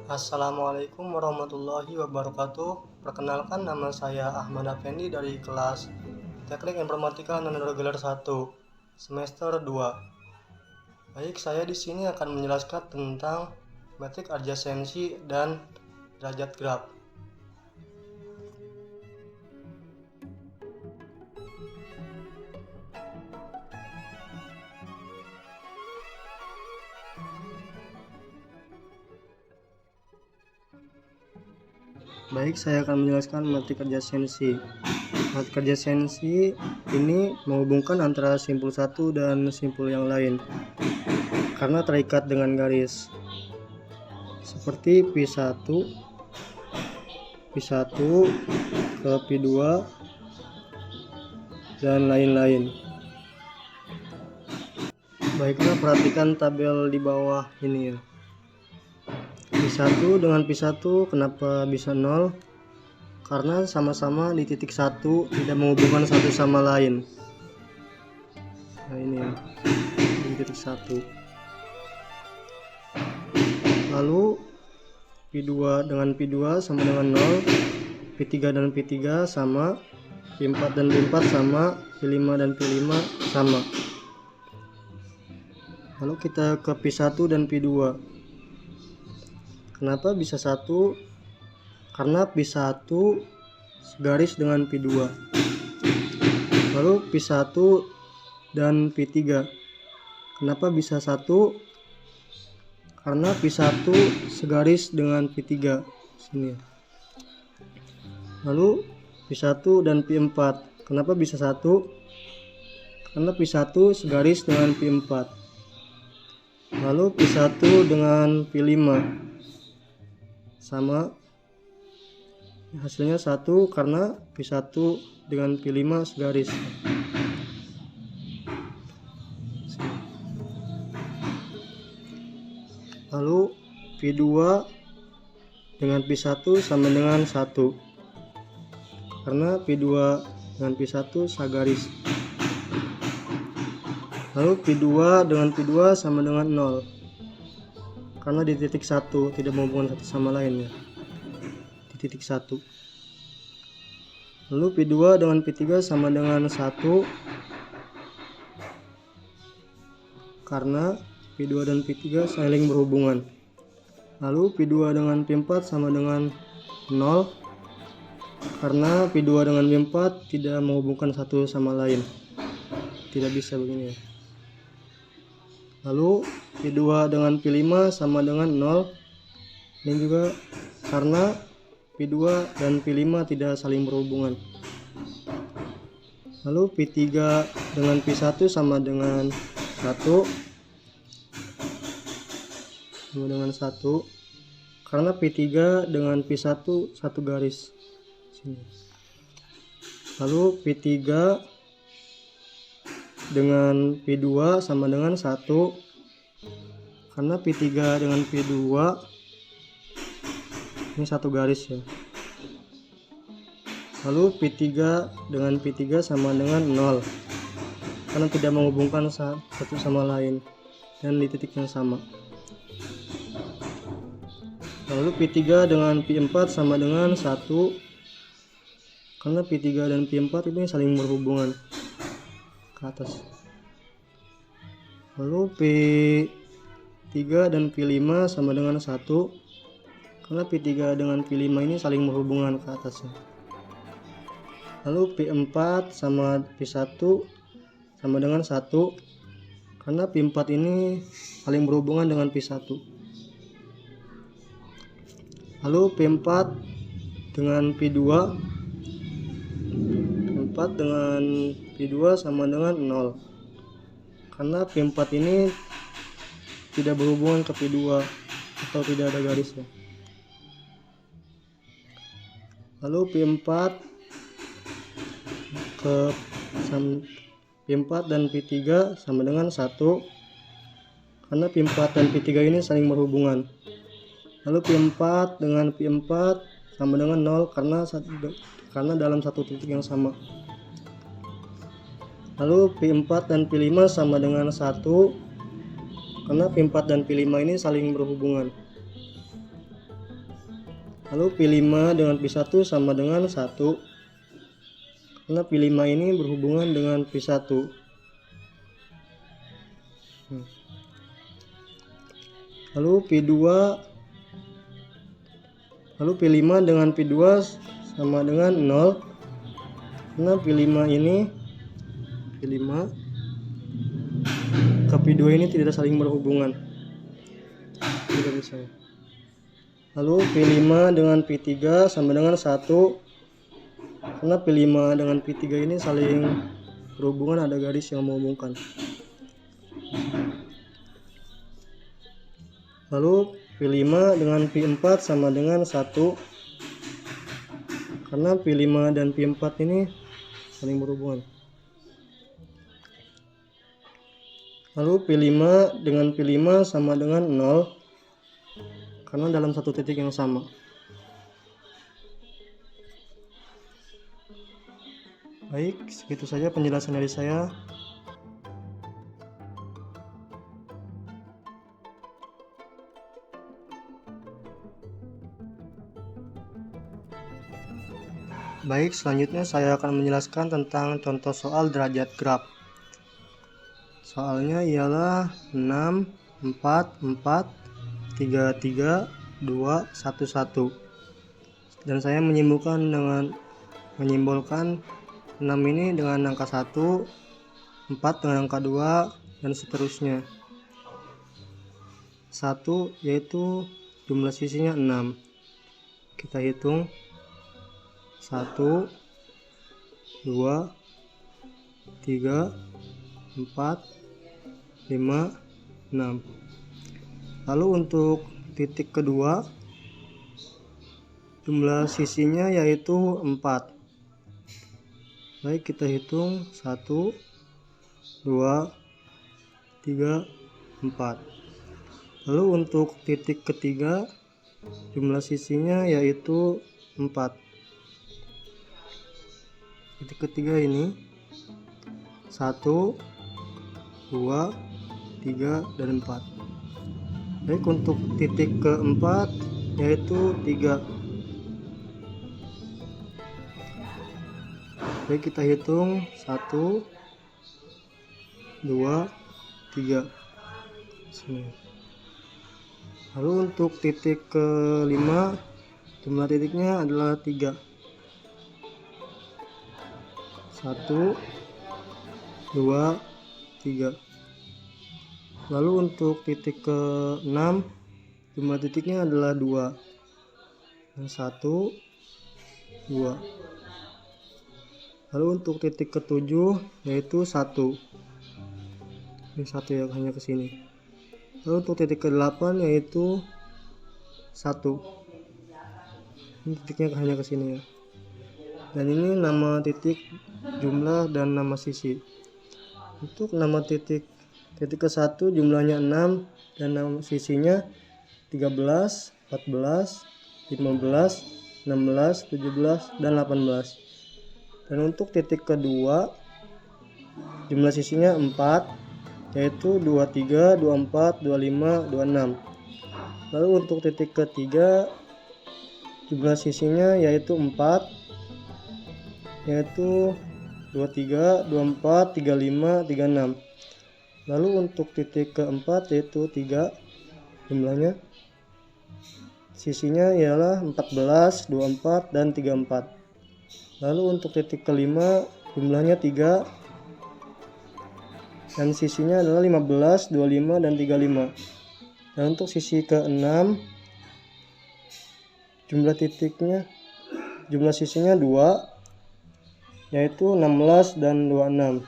Assalamualaikum warahmatullahi wabarakatuh. Perkenalkan, nama saya Ahmad Afendi dari kelas Teknik Informatika Non-Reguler 1 semester 2. Baik, saya di sini akan menjelaskan tentang metrik adjasensi dan derajat graf. Baik, saya akan menjelaskan metrik adjasensi. Metrik adjasensi ini menghubungkan antara simpul satu dan simpul yang lain karena terikat dengan garis, seperti P1 ke P2 dan lain-lain. Baiklah, perhatikan tabel di bawah ini ya. P1 dengan P1 kenapa bisa 0? Karena sama-sama di titik 1, tidak menghubungkan satu sama lain. Nah ini ya, di titik 1. Lalu P2 dengan P2 sama dengan 0, P3 dan P3 sama, P4 dan P4 sama, P5 dan P5 sama. Lalu kita ke P1 dan P2. Kenapa bisa 1? Karena P1 segaris dengan P2. Lalu P1 dan P3. Kenapa bisa 1? Karena P1 segaris dengan P3. Sini. Lalu P1 dan P4. Kenapa bisa 1? Karena P1 segaris dengan P4. Lalu P1 dengan P5 sama, hasilnya 1 karena P1 dengan P5 segaris. Lalu P2 dengan P1 sama dengan 1 karena P2 dengan P1 segaris. Lalu P2 dengan P2 sama dengan 0 karena di titik 1, tidak menghubungkan satu sama lain ya, di titik 1. Lalu P2 dengan P3 sama dengan 1 karena P2 dan P3 saling berhubungan. Lalu P2 dengan P4 sama dengan 0 karena P2 dengan P4 tidak menghubungkan satu sama lain, tidak bisa begini ya. Lalu P2 dengan P5 sama dengan 0. Ini juga karena P2 dan P5 tidak saling berhubungan. Lalu P3 dengan P1 sama dengan 1 karena P3 dengan P1 satu garis. Sini. Lalu P3 dengan P2 sama dengan 1 karena P3 dengan P2 ini satu garis ya. Lalu P3 dengan P3 sama dengan 0 karena tidak menghubungkan satu sama lain dan di titik yang sama. Lalu P3 dengan P4 sama dengan 1 karena P3 dan P4 ini saling berhubungan ke atas. Lalu P3 dan P5 sama dengan 1 karena P3 dengan P5 ini saling berhubungan ke atasnya. Lalu P4 sama P1 sama dengan 1 karena P4 ini saling berhubungan dengan P1. Lalu P4 dengan P2 sama dengan 0 karena P4 ini tidak berhubungan ke P2 atau tidak ada garisnya. Lalu P4 dan P3 sama dengan 1 karena P4 dan P3 ini saling berhubungan. Lalu P4 dengan P4 sama dengan 0 karena dalam satu titik yang sama. Lalu P4 dan P5 sama dengan 1 karena P4 dan P5 ini saling berhubungan. Lalu Pi5 dengan Pi1 sama dengan 1, karena Pi5 ini berhubungan dengan Pi1. Lalu Pi5 dengan Pi2 sama dengan 0, karena Pi5 ke Pi2 ini tidak saling berhubungan. Tidak bisa. Lalu Pi5 dengan Pi3 sama dengan 1, karena Pi5 dengan Pi3 ini saling berhubungan, ada garis yang menghubungkan. Lalu Pi5 dengan Pi4 sama dengan 1, karena Pi5 dan Pi4 ini saling berhubungan. Lalu Pi5 dengan Pi5 sama dengan 0, karena dalam satu titik yang sama. Baik, segitu saja penjelasan dari saya. Baik, selanjutnya saya akan menjelaskan tentang contoh soal derajat graf. Soalnya ialah 6, 4, 4, 3, 3, 2, 1, 1. Dan saya menyimbolkan 6 ini dengan angka 1, 4 dengan angka 2, dan seterusnya. 1 yaitu jumlah sisinya 6. Kita hitung 1, 2, 3, 4, 5, 6. Lalu untuk titik kedua, jumlah sisinya yaitu 4. Baik, kita hitung 1, 2, 3, 4. Lalu untuk titik ketiga, jumlah sisinya yaitu 4. Titik ketiga ini 1, 2, 3, dan 4. Baik, untuk titik keempat yaitu 3. Baik, kita hitung 1, 2, 3. Lalu untuk titik kelima, jumlah titiknya adalah 3. 1, 2, 3. Lalu untuk titik ke-6, jumlah titiknya adalah 2. 1, 2. Lalu untuk titik ke-7 yaitu 1. Ini 1 ya, hanya ke sini. Lalu untuk titik ke-8 yaitu 1. Ini titiknya hanya ke sini ya. Dan ini nama titik, jumlah, dan nama sisi. Untuk nama titik ke-1 jumlahnya 6 dan nama sisinya 13, 14, 15, 16, 17, dan 18. Dan untuk titik kedua, jumlah sisinya 4, yaitu 23, 24, 25, 26. Lalu untuk titik ketiga, jumlah sisinya yaitu 4, yaitu 23, 24, 35, 36. Lalu untuk titik keempat yaitu 3, jumlahnya sisinya ialah 14, 24, dan 34. Lalu untuk titik kelima jumlahnya 3 dan sisinya adalah 15, 25, dan 35. Dan untuk sisi ke-6 jumlah sisinya 2, yaitu 16 dan 26.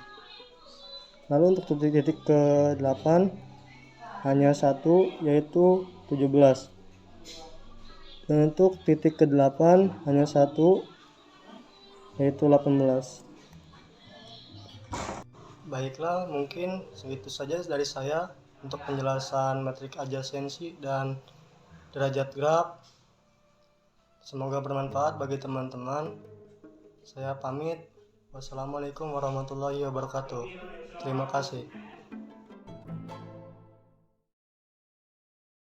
Lalu untuk titik ke-8 hanya 1, yaitu 17. Dan untuk titik ke-8 hanya 1, yaitu 18. Baiklah, mungkin segitu saja dari saya untuk penjelasan metrik adjasensi dan derajat graf. Semoga bermanfaat bagi teman-teman. Saya pamit. Wassalamualaikum warahmatullahi wabarakatuh. Terima kasih.